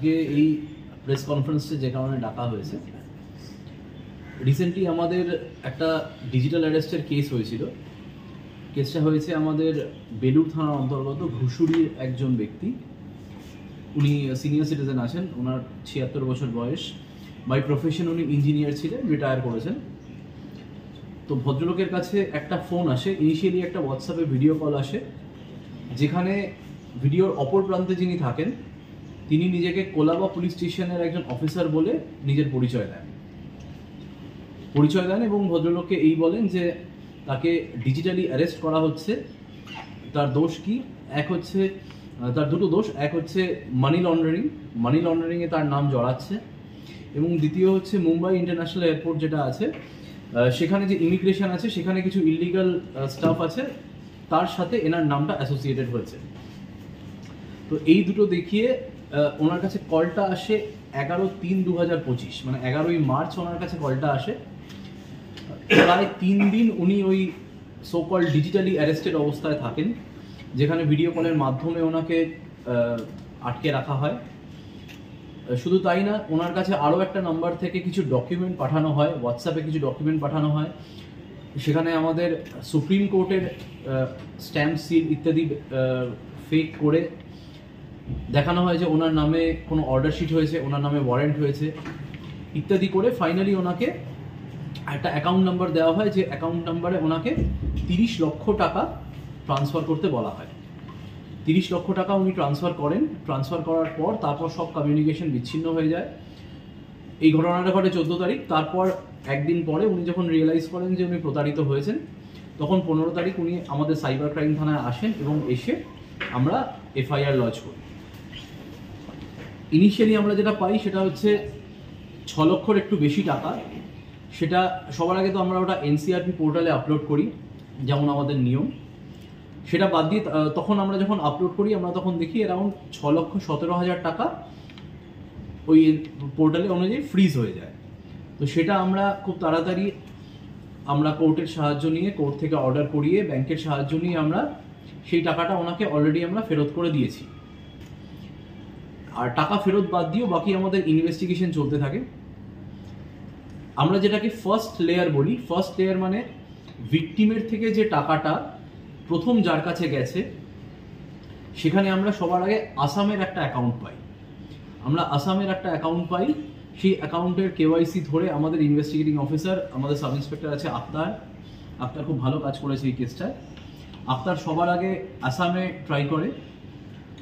আজকে এই প্রেস কনফারেন্সে যে কারণে ডাকা হয়েছে, রিসেন্টলি আমাদের একটা ডিজিটাল অ্যারেস্টের কেস হয়েছিল। কেসটা হয়েছে আমাদের বেলুড় থানার অন্তর্গত ঘুষুরির একজন ব্যক্তি। উনি সিনিয়র সিটিজেন আছেন, ওনার ৭৬ বছর বয়স। বাই প্রফেশন উনি ইঞ্জিনিয়ার ছিলেন, রিটায়ার করেছেন। তো ভদ্রলোকের কাছে একটা ফোন আসে, ইনিশিয়ালি একটা হোয়াটসঅ্যাপে ভিডিও কল আসে, যেখানে ভিডিওর অপর প্রান্তে যিনি থাকেন তিনি নিজেকে কোলাবা পুলিশ স্টেশনের একজন অফিসার বলে নিজের পরিচয় দেন এবং ভদ্রলোককে এই বলেন যে তাকে ডিজিটালি অ্যারেস্ট করা হচ্ছে। তার দোষ কি? এক হচ্ছে তার দুটো দোষ, এক হচ্ছে মানি লন্ডারিংয়ে তার নাম জড়াচ্ছে, এবং দ্বিতীয় হচ্ছে মুম্বাই ইন্টারন্যাশনাল এয়ারপোর্ট যেটা আছে সেখানে যে ইমিগ্রেশন আছে সেখানে কিছু ইলিগাল স্টাফ আছে, তার সাথে এনার নামটা অ্যাসোসিয়েটেড হয়েছে। তো এই দুটো দেখিয়ে ওনার কাছে কলটা আসে 11/3/2025, মানে 11ই মার্চ ওনার কাছে কলটা আসে। প্রায় 3 দিন উনি ওই সোকল ডিজিটালি অ্যারেস্টেড অবস্থায় থাকেন, যেখানে ভিডিও কলের মাধ্যমে ওনাকে আটকে রাখা হয়। শুধু তাই না, ওনার কাছে আরও একটা নাম্বার থেকে কিছু ডকুমেন্ট পাঠানো হয়, হোয়াটসঅ্যাপে কিছু ডকুমেন্ট পাঠানো হয়। সেখানে আমাদের সুপ্রিম কোর্টের স্ট্যাম্প সিল ইত্যাদি ফেক করে দেখানো হয় যে ওনার নামে কোনো অর্ডার শিট হয়েছে, ওনার নামে ওয়ারেন্ট হয়েছে ইত্যাদি করে ফাইনালি ওনাকে একটা অ্যাকাউন্ট নাম্বার দেওয়া হয়, যে অ্যাকাউন্ট নাম্বারে ওনাকে 30 লক্ষ টাকা ট্রান্সফার করতে বলা হয়। 30 লক্ষ টাকা উনি ট্রান্সফার করেন। ট্রান্সফার করার পর তারপর সব কমিউনিকেশন বিচ্ছিন্ন হয়ে যায়। এই ঘটনাটা ঘটে 14 তারিখ। তারপর একদিন পরে উনি যখন রিয়েলাইজ করেন যে উনি প্রতারিত হয়েছেন, তখন 15 তারিখ উনি আমাদের সাইবার ক্রাইম থানায় আসেন এবং এসে আমরা এফআইআর লজ করি। ইনিশিয়ালি আমরা যেটা পাই সেটা হচ্ছে 6 লক্ষর একটু বেশি টাকা। সেটা সবার আগে তো আমরা ওটা এনসিআরপি পোর্টালে আপলোড করি, যেমন আমাদের নিয়ম। সেটা বাদ দিয়ে তখন আমরা যখন আপলোড করি আমরা তখন দেখি অ্যারাউন্ড 6,17,000 টাকা ওই পোর্টালে অনুযায়ী ফ্রিজ হয়ে যায়। তো সেটা আমরা খুব তাড়াতাড়ি আমরা কোর্টের সাহায্য নিয়ে, কোর্ট থেকে অর্ডার করিয়ে, ব্যাংকের সাহায্য নিয়ে আমরা সেই টাকাটা ওনাকে অলরেডি আমরা ফেরত করে দিয়েছি। আর টাকা ফেরত বাদ দিয়েও বাকি আমাদের ইনভেস্টিগেশন চলতে থাকে। আমরা যেটাকে ফার্স্ট লেয়ার বলি, ফার্স্ট লেয়ার মানে ভিকটিমের থেকে যে টাকাটা প্রথম যার কাছে গেছে, সেখানে আমরা সবার আগে আসামের একটা অ্যাকাউন্ট পাই। সেই অ্যাকাউন্টের কেওয়াইসি ধরে আমাদের ইনভেস্টিগেটিং অফিসার, আমাদের সাব ইন্সপেক্টর আছে আক্তার খুব ভালো কাজ করেছে এই কেসটায়। আক্তার সবার আগে আসামে ট্রাই করে।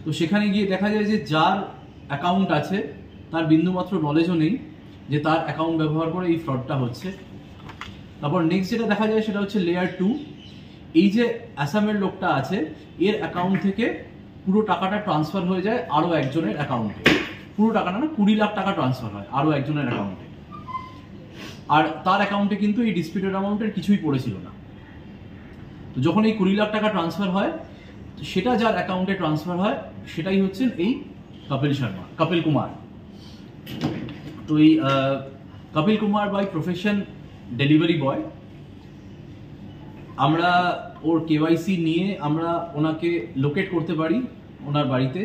তো সেখানে গিয়ে দেখা যায় যে যার অ্যাকাউন্ট আছে তার বিন্দুমাত্র নলেজও নেই যে তার অ্যাকাউন্ট ব্যবহার করে এই ফ্রডটা হচ্ছে। তারপর নেক্সট যেটা দেখা যায় সেটা হচ্ছে লেয়ার 2। এই যে আসামের লোকটা আছে, এর অ্যাকাউন্ট থেকে পুরো টাকাটা ট্রান্সফার হয়ে যায় আরও একজনের অ্যাকাউন্টে। পুরো টাকাটা না, 20 লাখ টাকা ট্রান্সফার হয় আরও একজনের অ্যাকাউন্টে। আর তার অ্যাকাউন্টে কিন্তু এই ডিসপিউটেড অ্যামাউন্টের কিছুই পড়েছিল না। তো যখন এই 20 লাখ টাকা ট্রান্সফার হয়, সেটা যার অ্যাকাউন্টে ট্রান্সফার হয় সেটাই হচ্ছেন এই কপিল কুমার। তো এই Kapil Kumar by profession delivery boy. আমরা ওর কেওয়াইসি নিয়ে আমরা ওনাকে লোকেট করতে পারি ওনার বাড়িতে।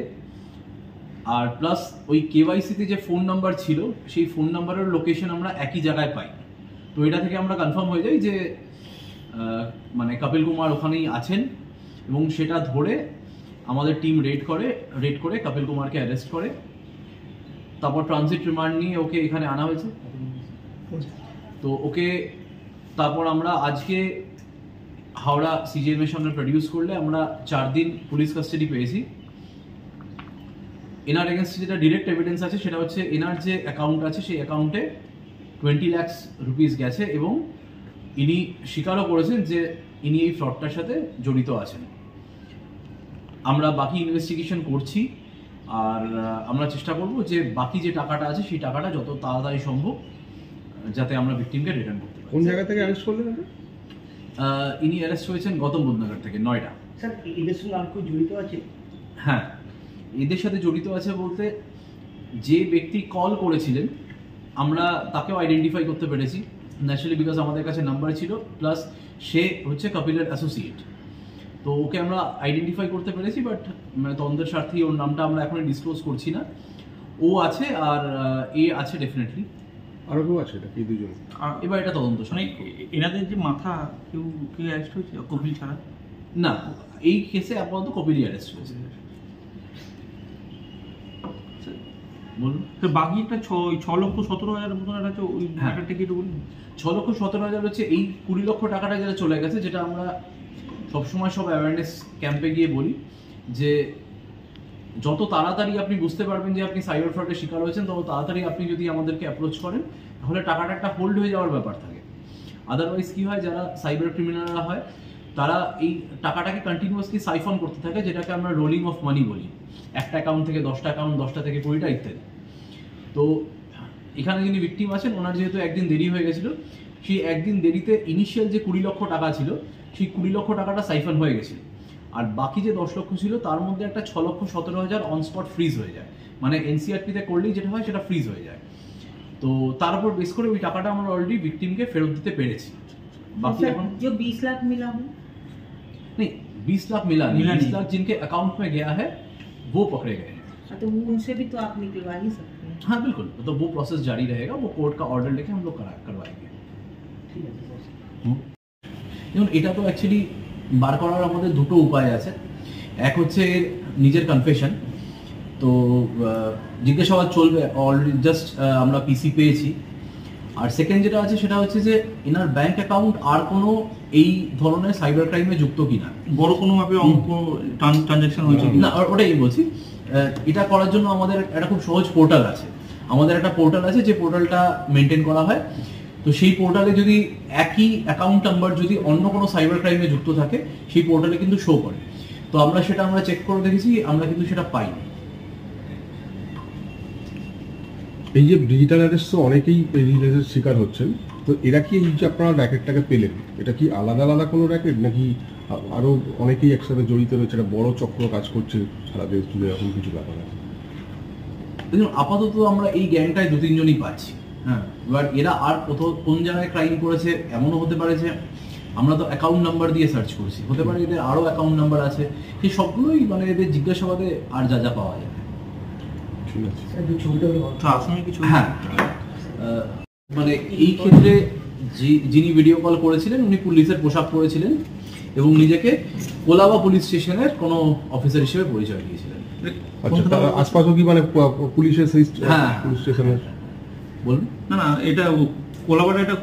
আর প্লাস ওই কেওয়াইসিতে যে ফোন নাম্বার ছিল সেই ফোন নাম্বারের লোকেশন আমরা একই জায়গায় পাই। তো এটা থেকে আমরা কনফার্ম হয়ে যাই যে মানে কপিল কুমার ওখানেই আছেন, এবং সেটা ধরে আমাদের টিম রেড করে কপিল কুমারকে অ্যারেস্ট করে। তারপর ট্রানজিট রিমান্ড নিয়ে ওকে এখানে আনা হয়েছে। তো ওকে তারপর আমরা আজকে হাওড়া সিজিএম এর সামনে প্রডিউস করলে আমরা 4 দিন পুলিশ কাস্টাডি পেয়েছি। এনার এগেনস্টে যেটা ডিরেক্ট এভিডেন্স আছে সেটা হচ্ছে এনার যে অ্যাকাউন্ট আছে সেই অ্যাকাউন্টে 20 লাখ রুপিস গেছে, এবং ইনি স্বীকারও করেছেন যে ইনি এই ফ্রডটার সাথে জড়িত আছেন। আমরা বাকি ইনভেস্টিগেশন করছি, আর আমরা চেষ্টা করব যে বাকি যে টাকাটা আছে সেই টাকাটা যত তাড়াতাড়ি সম্ভব যাতে আমরা ভিকটিমকে রিটার্ন করতে পারি। কোন জায়গা থেকে অ্যারেস্ট করলেন? ইনি অ্যারেস্ট হয়েছেন গৌতম বুদ্ধনগর থেকে, নয়ডা। স্যার, এদের সঙ্গে আর কেউ জড়িত আছে? হ্যাঁ, এদের সাথে জড়িত আছে বলতে যে ব্যক্তি কল করেছিলেন আমরা তাকেও আইডেন্টিফাই করতে পেরেছি ন্যাচারালি, বিকজ আমাদের কাছে নাম্বার ছিল, প্লাস সে হচ্ছে কপিলের অ্যাসোসিয়েট। তো ওকে আমরা আইডেন্টিফাই করতে পেরেছি, বাট মানে তদন্তের স্বার্থেই ওর নামটা আমরা এখনই ডিসক্লোজ করছি না। ও আছে আর এ আছে ডেফিনেটলি। আরো কেউ আছে নাকি দুজন? এবার এটা তদন্ত মানে সাপেক্ষ। এনাদের যে মাথা কেউ অ্যারেস্ট হয়েছে কপিল ছাড়া? না, এই কেসে আপাতত কপিলই অ্যারেস্ট হয়েছে। বলুন। তো বাকি একটা 6,17,000 মতন একটা ওই হ্যাঁ। ম্যাটারটা কি একটু বলুন। 6,17,000 হচ্ছে এই 20 লক্ষ টাকাটা যেটা চলে গেছে, যেটা আমরা সবসময় সব অ্যাওয়ারনেস ক্যাম্পে গিয়ে বলি যে যত তাড়াতাড়ি আপনি বুঝতে পারবেন যে আপনি সাইবার ফ্রডের শিকার হয়েছেন, তত তাড়াতাড়ি আপনি যদি আমাদেরকে অ্যাপ্রোচ করেন, তাহলে টাকাটা একটা হোল্ড হয়ে যাওয়ার ব্যাপার থাকে। আদারওয়াইজ কি হয়, যারা সাইবার ক্রিমিনালরা হয় তারা এই টাকাটাকে কন্টিনিউয়াসলি সাইফন করতে থাকে, যেটাকে আমরা রোলিং অফ মানি বলি। একটা অ্যাকাউন্ট থেকে 10টা অ্যাকাউন্ট, 10টা থেকে 20টা ইত্যাদি। তো এখানে যিনি ভিকটিম আছেন, ওনার যেহেতু একদিন দেরি হয়ে গেছিল, সেই একদিন দেরিতে ইনিশিয়াল যে 20 লক্ষ টাকা ছিল, সেই 20 লক্ষ টাকাটা সাইফন হয়ে গেছিল। আর বাকি যে 10 লক্ষ ছিল, তার মধ্যে একটা 6,17,000 অন স্পট ফ্রিজ হয়ে যায়। মানে এনসিআরপিতে করলেই যেটা হয় সেটা ফ্রিজ হয়ে যায়। তো তার উপর বেস করে ওই টাকাটা আমরা অলরেডি ভিকটিমকে ফেরত দিতে পেরেছি। বাকি এখন जो 20 लाख मिला वो नहीं, 20 लाख मिला नहीं, मिला 20 नहीं। लाख जिनके अकाउंट में गया है वो पकड़े गए हैं। तो वो उनसे भी तो आप निकलवा ही सकते हैं। हाँ बिल्कुल, तो वो प्रोसेस जारी रहेगा, वो कोर्ट का ऑर्डर लेके हम लोग करवाएंगे। ঠিক আছে বস। যেমন এটা তো অ্যাকচুয়ালি বার করার আমাদের দুটো উপায় আছে। এক হচ্ছে এর নিজের কনফেশন, তো জিজ্ঞাসাবাদ চলবে, অলরেডি জাস্ট আমরা পিসি পেয়েছি। আর সেকেন্ড যেটা আছে সেটা হচ্ছে যে এনার ব্যাংক অ্যাকাউন্ট আর কোনো এই ধরনের সাইবার ক্রাইমে যুক্ত কিনা, বড় কোনো ভাবে অঙ্ক ট্রানজাকশন হয়েছে কি না ওটাই বলছি। এটা করার জন্য আমাদের একটা খুব সহজ পোর্টাল আছে। আমাদের একটা পোর্টাল আছে, যে পোর্টালটা মেনটেন করা হয়। তো সেই পোর্টালে যদি একই অ্যাকাউন্ট নাম্বার যদি অন্য কোনো সাইবার ক্রাইমে যুক্ত থাকে, সেই পোর্টালে কিন্তু শো করে। তো আমরা চেক করে দেখেছি, আমরা কিন্তু সেটা পাইনি। এই যে ডিজিটাল অ্যারেস্ট, অনেকেই এই রিলেটেড শিকার হচ্ছেন, তো এরা কি এই যে আপনারা র্যাকেটটাকে পেলেন, এটা কি আলাদা আলাদা কোনো র্যাকেট, নাকি আরো অনেকেই একসাথে জড়িত রয়েছে, একটা বড় চক্র কাজ করছে সারা দেশ জুড়ে, এরকম কিছু ব্যাপার আছে? দেখুন, আপাতত আমরা এই গ্যাংটায় 2-3 জনই পাচ্ছি। হ্যাঁ, এবার এরা আর কোন জায়গায় ক্রাইম করেছে এমনও হতে পারে যে আমরা তো অ্যাকাউন্ট নাম্বার দিয়ে সার্চ করছি, হতে পারে এদের আরও অ্যাকাউন্ট নাম্বার আছে। সেই সবগুলোই মানে এদের জিজ্ঞাসাবাদে আর যা যা পাওয়া যাবে। ঠিক আছে। স্যার একটু ছবিটা তো আসামে কিছু হ্যাঁ, মানে এই ক্ষেত্রে যিনি ভিডিও কল করেছিলেন, উনি পুলিশের পোশাক পরেছিলেন এবং নিজেকে কোলাবা পুলিশ স্টেশনের কোনো অফিসার হিসেবে পরিচয় দিয়েছিলেন। আচ্ছা, তার আশপাশও কি মানে পুলিশের সেই হ্যাঁ। পুলিশ স্টেশনের? বলুন। না এটা কোলাবাটা এটা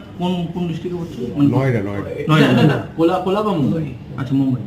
কোন ডিস্ট্রিক্টে হচ্ছে? নয়ডা। না, কোলাবা মুম্বাই। আচ্ছা মুম্বাই।